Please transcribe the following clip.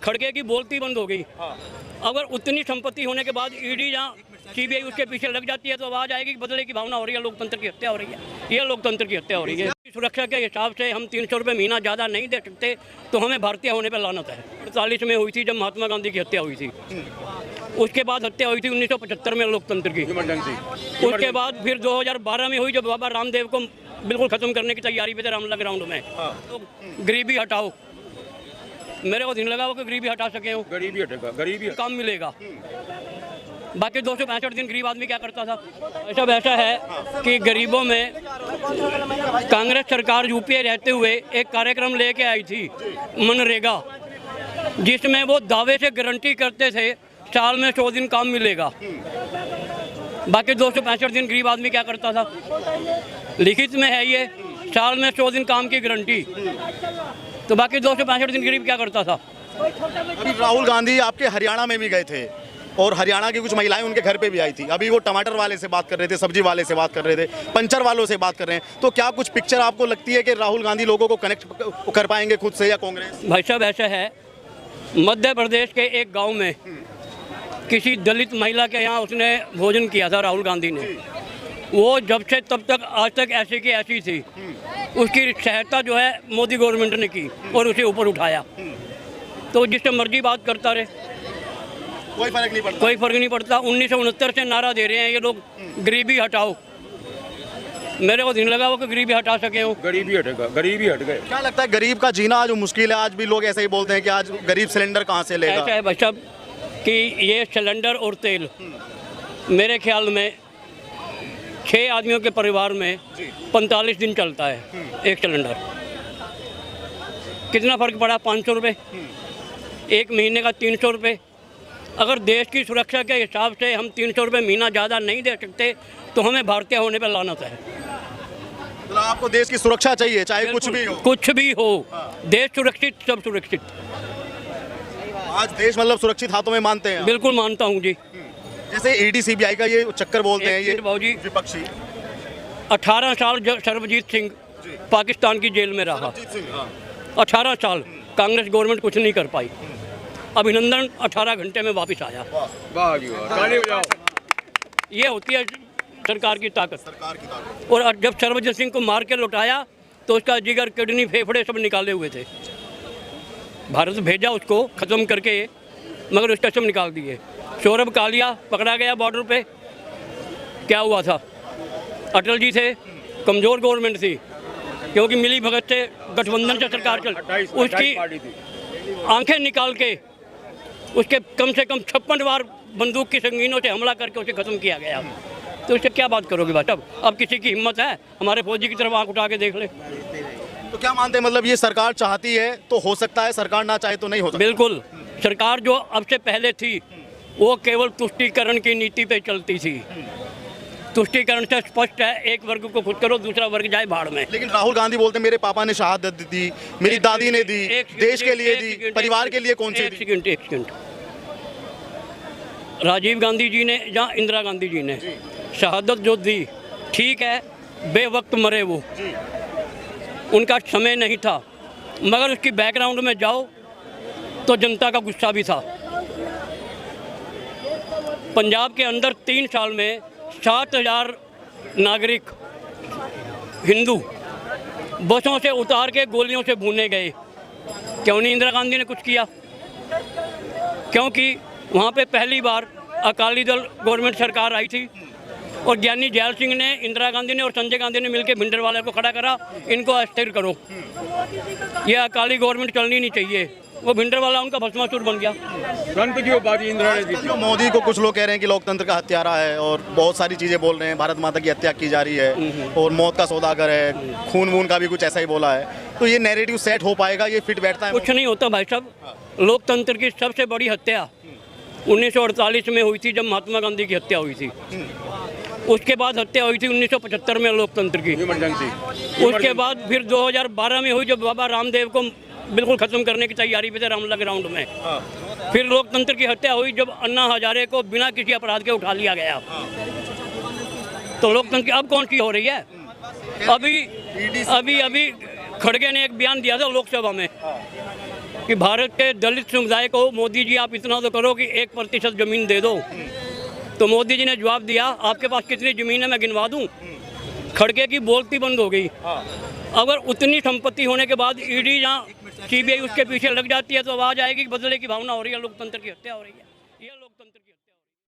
खड़गे की बोलती बंद हो गई। अगर उतनी संपत्ति होने के बाद ईडी या सीबीआई उसके पीछे लग जाती है तो आवाज आएगी कि बदले की भावना हो रही है, लोकतंत्र की हत्या हो रही है। यह लोकतंत्र की हत्या हो रही है। सुरक्षा के हिसाब से हम 300 रुपये महीना ज़्यादा नहीं दे सकते तो हमें भारतीय होने पर लानत है। 48 में हुई थी जब महात्मा गांधी की हत्या हुई थी, उसके बाद हत्या हुई थी 1975 में लोकतंत्र की, उसके बाद फिर 2012 में हुई जब बाबा रामदेव को बिल्कुल खत्म करने की तैयारी पे थे रामलला ग्राउंड में। तो गरीबी हटाओ, मेरे को दिन लगा वो कि गरीबी हटा सके हो, गरीबी हटेगा, गरीबी काम मिलेगा। बाकी 265 दिन गरीब आदमी क्या करता था। ऐसा है कि गरीबों में कांग्रेस सरकार यूपीए रहते हुए एक कार्यक्रम लेके आई थी मनरेगा, जिसमें वो दावे से गारंटी करते थे साल में 100 दिन काम मिलेगा। बाकी 265 दिन गरीब आदमी क्या करता था। लिखित में है ये, साल में 100 दिन काम की गारंटी, तो बाकी 265 दिन गरीब क्या करता था। अभी राहुल गांधी आपके हरियाणा में भी गए थे और हरियाणा की कुछ महिलाएं उनके घर पे भी आई थी। अभी वो टमाटर वाले से बात कर रहे थे, सब्जी वाले से बात कर रहे थे, पंचर वालों से बात कर रहे हैं। तो क्या कुछ पिक्चर आपको लगती है कि राहुल गांधी लोगों को कनेक्ट कर पाएंगे खुद से या कांग्रेस? भाई साहब ऐसा है, मध्य प्रदेश के एक गांव में किसी दलित महिला के यहाँ उसने भोजन किया था राहुल गांधी ने। वो जब से तब तक आज तक ऐसी की ऐसी थी। उसकी सहायता जो है मोदी गवर्नमेंट ने की और उसे ऊपर उठाया। तो जिससे मर्जी बात करता रहे, कोई फर्क नहीं पड़ता। कोई फर्क नहीं पड़ता। 1969 से नारा दे रहे हैं ये लोग, गरीबी हटाओ। मेरे को दिन लगा वो कि गरीबी हटा सके हो, गरीबी हटेगा, गरीबी हट गए। क्या लगता है गरीब का जीना आज मुश्किल है? आज भी लोग ऐसे ही बोलते हैं कि आज गरीब सिलेंडर कहाँ से लेगा? ऐसा है भाई साहब कि ये सिलेंडर और तेल मेरे ख्याल में 6 आदमियों के परिवार में 45 दिन चलता है एक सिलेंडर। कितना फ़र्क पड़ा? 500 रुपये, एक महीने का 300 रुपये। अगर देश की सुरक्षा के हिसाब से हम 300 रुपये महीना ज़्यादा नहीं दे सकते तो हमें भारतीय होने पर लानत है। मतलब आपको देश की सुरक्षा चाहिए, चाहे कुछ भी हो? कुछ भी हो, देश सुरक्षित, सब सुरक्षित। आज देश मतलब सुरक्षित हाथों में मानते हैं? बिल्कुल मानता हूँ जी। जैसे ईडी सीबीआई का ये चक्कर बोलते हैं, ये बाबूजी विपक्षी 18 साल सर्वजीत सिंह पाकिस्तान की जेल में रहा। 18 साल कांग्रेस गवर्नमेंट कुछ नहीं कर पाई। अभिनंदन 18 घंटे में वापस आया। वाह जी वाह, ताली बजाओ। ये होती है सरकार की ताकत। और जब सर्वजीत सिंह को मार के लौटाया तो उसका जिगर, किडनी, फेफड़े सब निकाले हुए थे। भारत भेजा उसको ख़त्म करके, मगर उसका सब निकाल दिए। सौरभ कालिया पकड़ा गया बॉर्डर पे, क्या हुआ था? अटल जी थे, कमज़ोर गवर्नमेंट थी, क्योंकि मिली भगत से गठबंधन से सरकार चल, उसकी आंखें निकाल के उसके कम से कम 56 बार बंदूक की संगीनों से हमला करके उसे ख़त्म किया गया। तो उससे क्या बात करोगे भाई साहब? अब किसी की हिम्मत है हमारे फौजी की तरफ आंख उठा के देख ले। तो क्या मानते हैं, मतलब ये सरकार चाहती है तो हो सकता है, सरकार ना चाहे तो नहीं हो सकता? बिल्कुल। सरकार जो अब से पहले थी वो केवल तुष्टीकरण की नीति पे चलती थी। तुष्टीकरण से स्पष्ट है, एक वर्ग को खुद करो, दूसरा वर्ग जाए भाड़ में। लेकिन राहुल गांधी बोलते हैं मेरे पापा ने शहादत दी, मेरी दादी ने दी, देश के लिए दी, परिवार के लिए कौन सी दी? एक सेकंड। राजीव गांधी जी ने या इंदिरा गांधी जी ने शहादत जो दी, ठीक है, बेवक्त मरे वो, उनका समय नहीं था, मगर उसकी बैकग्राउंड में जाओ तो जनता का गुस्सा भी था। पंजाब के अंदर 3 साल में 7,000 नागरिक हिंदू बसों से उतार के गोलियों से भूने गए। क्यों नहीं इंदिरा गांधी ने कुछ किया? क्योंकि वहाँ पे पहली बार अकाली दल गवर्नमेंट सरकार आई थी और ज्ञानी जैल सिंह ने, इंदिरा गांधी ने और संजय गांधी ने मिलकर भिंडरवाले को खड़ा करा, इनको अस्थिर करो, ये अकाली गवर्नमेंट चलनी नहीं चाहिए। वो भिंडरवाला उनका भस्मासुर बन गया। इंदिरा ने दी। मोदी को कुछ लोग कह रहे हैं कि लोकतंत्र का हत्यारा है और बहुत सारी चीज़ें बोल रहे हैं, भारत माता की हत्या की जा रही है और मौत का सौदागर है, खून वून का भी कुछ ऐसा ही बोला है। तो ये नैरेटिव सेट हो पाएगा? ये फिट बैठता है? कुछ नहीं होता भाई साहब। लोकतंत्र की सबसे बड़ी हत्या 1948 में हुई थी जब महात्मा गांधी की हत्या हुई थी। उसके बाद हत्या हुई थी 1975 में लोकतंत्र की। उसके बाद फिर 2012 में हुई जब बाबा रामदेव को बिल्कुल ख़त्म करने की तैयारी पे थे रामलला ग्राउंड में। फिर लोकतंत्र की हत्या हुई जब अन्ना हजारे को बिना किसी अपराध के उठा लिया गया। तो लोकतंत्र की अब कौन सी हो रही है? अभी खड़गे ने एक बयान दिया था लोकसभा में कि भारत के दलित समुदाय को मोदी जी आप इतना तो करो कि 1% ज़मीन दे दो। तो मोदी जी ने जवाब दिया, आपके पास कितनी ज़मीन है मैं गिनवा दूँ। खड़गे की बोलती बंद हो गई। अगर उतनी संपत्ति होने के बाद ईडी या सीबीआई उसके पीछे लग जाती है तो आवाज़ आएगी कि बदले की भावना हो रही है, लोकतंत्र की हत्या हो रही है।